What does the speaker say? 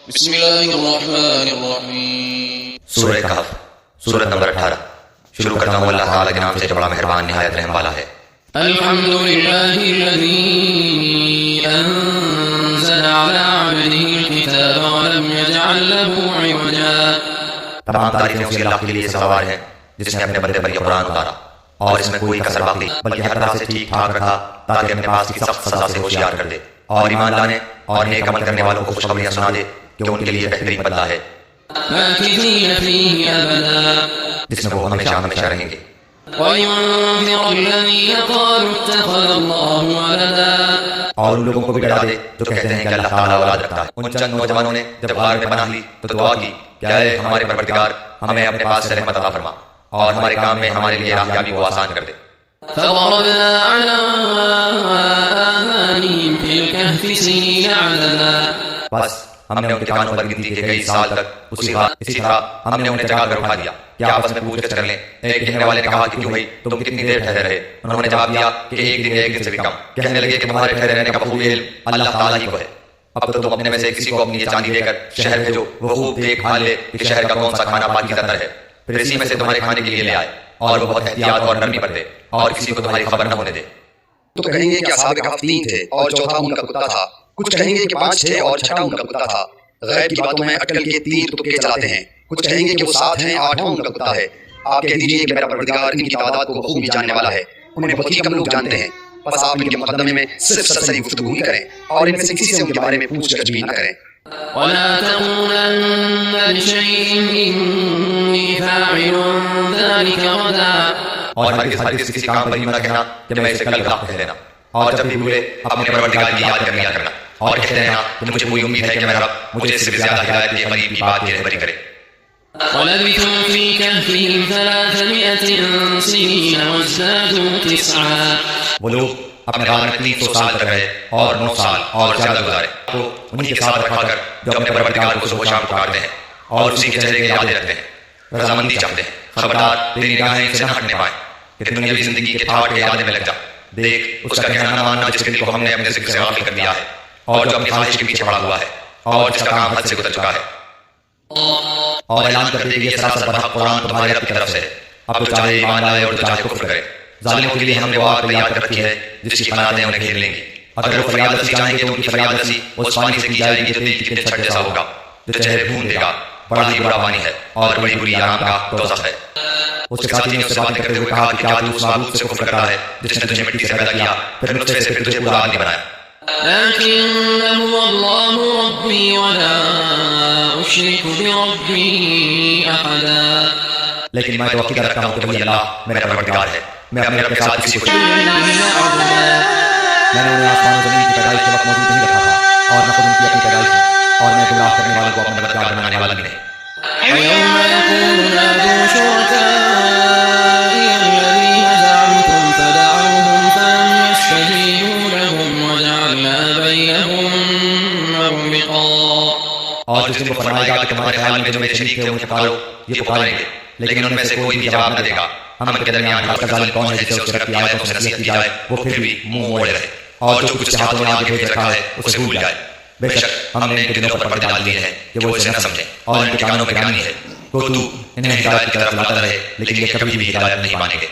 بسم اللہ الرحمن الرحیم۔ سورہ کہف، سورۃ نمبر 18۔ شروع کرتا ہوں اللہ تعالیٰ کے نام سے جو بڑا مہربان نہایت رحم والا ہے۔ الحمد للہ الذی انزل علی عبدہ الکتاب ولم یجعل له عوجا۔ تمام تعریفیں اسی اللہ کے لیے سزاوار ہیں جس نے اپنے بندے پر یہ قرآن اتارا اور اس میں کوئی کسر باقی بلکہ ہر طرح سے ٹھیک ٹھاک رکھا تاکہ اپنے پاس کی سخت سزا سے ہوشیار کر دے اور ایمان لانے اور نیک عمل کرنے والوں کو خوشخبریاں سنا دے کہ ان کے لیے بہترین بدلہ ہے ماکثین فیہ ابدا، جس میں وہ ہمیشہ ہمیشہ رہیں گے۔ وَيُنذِرَ الَّذِينَ قَالُوا اتَّخَذَ اللَّهُ وَلَدًا، اور ان لوگوں کو بھی ڈرا دے جو کہتے ہیں کہ اللہ تعالیٰ اولاد رکھتا ہے۔ ان چند نوجوانوں نے جب غار میں پناہ لی تو دعا کی کہ اے ہمارے پروردگار ہمیں اپنے پاس سے رحمت عطا فرما اور ہمارے کام میں ہمارے لیے راہیابی کو آسان کر دے۔ فَضَرَبْنَا عَلَىٰ آذَانِهِمْ فِي الْكَهْفِ سِنِينَ عَدَدًا، بس ہم نے ان کے کانوں پر گنتی کے کئی سال تک اسی طرح ہم نے انہیں جگا کر اٹھا دیا کہ آپس میں پوچھ گچھ کر لیں۔ ایک کہنے والے نے کہا کہ کیوں بھائی تم کتنی دیر ٹھہرے رہے؟ انہوں نے جواب دیا کہ ایک دن سے بھی کم۔ کہنے لگے کہ تمہارے ٹھہرے رہنے کا بخوبی علم اللہ تعالیٰ ہی کو ہے۔ اب تو تم اپنے میں سے کسی کو اپنی یہ چاندی دے کر شہر بھیجو، وہ خوب دیکھ بھال لے کہ شہر کا کون سا کھانا پاکیزہ تر ہے، پھر اسی میں سے تمہارے کھانے کے لیے لے آئے اور وہ بہت احتیاط اور نرمی برتے اور کسی کو تمہاری خبر نہ ہونے دے۔ تو کہیں گے کہ اصحاب کہف 3 تھے اور چوتھا ان کا کتا تھا، کچھ کہیں گے کہ 5 تھے اور چھٹا ان کا کتا تھا۔ غیب کی باتوں میں اٹکل کے تیر تکے چلاتے ہیں، کچھ کہیں گے کہ وہ 7 ہیں، 8واں ان کا کتا ہے۔ آپ کہہ دیجئے کہ میرا پروردگار ان کی تعداد کو بخوبی جاننے والا ہے، انہیں بہت ہی کم لوگ جانتے ہیں۔ بس آپ ان کے مقدمے میں صرف سرسری گفتگو ہی کریں اور ان میں سے کسی سے ان کے بارے میں پوچھ گچھ بھی نہ کریں۔ وَلَا تَقُولَنَّ لِشَيْءٍ إِنِّي فَاعِلٌ ذَلِكَ غَدًا، اور ہرگز کسی کام پر یوں نہ کہنا کہ میں اسے کل کہہ لینا، اور جب بھی بھولے اپنے پروردگار کی یاد کر لیا کرنا اور کہتے رہنا کہ مجھے پوری امید ہے کہ میرا رب مجھے اس سے بھی زیادہ ہدایت کے قریب کی بات کی رہبری کرے۔ وَلَبِثُوا فِي كَهْفِهِمْ 300 سِنِينَ وَازْدَادُوا 9۔ وہ لوگ اپنے غار میں 300 سال تک رہے اور 9 سال اور زیادہ گزارے تو انہی کے ساتھ رکھا کر جو اپنے پروردگار کو صبح و شام پکارتے ہیں اور اسی کے چہرے کے یادیں رکھتے ہیں، رضامندی چاہتے ہیں۔ خبردار تیری نگاہیں ان سے نہ ہٹنے پائیں کہ دنیاوی زندگی کے تھاٹ کے یادیں میں لگ جا۔ دیکھ اس کا کہنا نہ ماننا جس دل کو ہم نے اپنے ذکر سے غافل کر دیا ہے اور جو اپنی خواہش کے پیچھے پڑا ہوا ہے اور جس کا کام حد سے گزر چکا ہے، اور اعلان کرتے کہ یہ سراسر برحق قرآن تمہارے رب کی طرف سے ہے۔ اب تو چاہے ایمان لائے اور تو چاہے کفر کرے، ظالموں کے لیے ہم نے وہ آگ تیار کر رکھی ہے جس کی قناتیں انہیں گھیر لیں گی۔ اگر وہ فریاد رسی چاہیں گے تو ان کی فریاد رسی اس پانی سے کی جائے گی جو تیل کی چھٹ جیسا ہوگا، جو چہرے بھون دے گا۔ بڑا ہی برا پانی ہے اور بڑی بری آرام گاہ دوزخ ہے۔ اس کے ساتھی نے اس سے باتیں کرتے ہوئے کہا کہ کیا تو اس معبود سے کفر کرتا ہے جس نے تجھے مٹی سے پیدا کیا پھر نطفے سے پھر تجھے پورا آدمی بنایا؟ لكن هو الله ربي ولا أشرك بربي أحدا، لیکن میں تو عقیدہ رکھتا ہوں کہ وہی اللہ میرا پروردگار ہے، میں اپنے رب کے ساتھ کسی کو میں نے انہیں آسمان و زمین کی پیدائش کے وقت موجود نہیں رکھا تھا اور نہ خود ان کی اپنی پیدائش ہے، اور میں گمراہ کرنے والوں کو اپنا مددگار بنانے والا بھی نہیں۔ ويوم يقول نادوا شركائي الذين زعمتم فدعوهم فلم يستجيبوا لهم وجعلنا بينهم موبقا، اور جس دن وہ فرمائے گا کہ تمہارے خیال میں جو میرے شریک تھے انہیں پکارو، یہ پکاریں گے لیکن ان میں سے کوئی بھی جواب نہ دے گا۔ ہم ان کے درمیان حق کا ظالم کون ہے جسے اس کے رب کی آیتوں سے نصیحت کی جائے وہ پھر بھی منہ موڑے رہے اور جو کچھ ہاتھوں میں آگے بھیج رکھا ہے اسے بھول جائے۔ بے شک ہم نے ان کے دلوں پر پردے ڈال دیے ہیں کہ وہ اسے نہ سمجھیں اور ان کے کانوں پہ گرانی ہے تو انہیں ہدایت کی طرف لاتا رہے لیکن یہ کبھی بھی ہدایت نہیں مانیں گے۔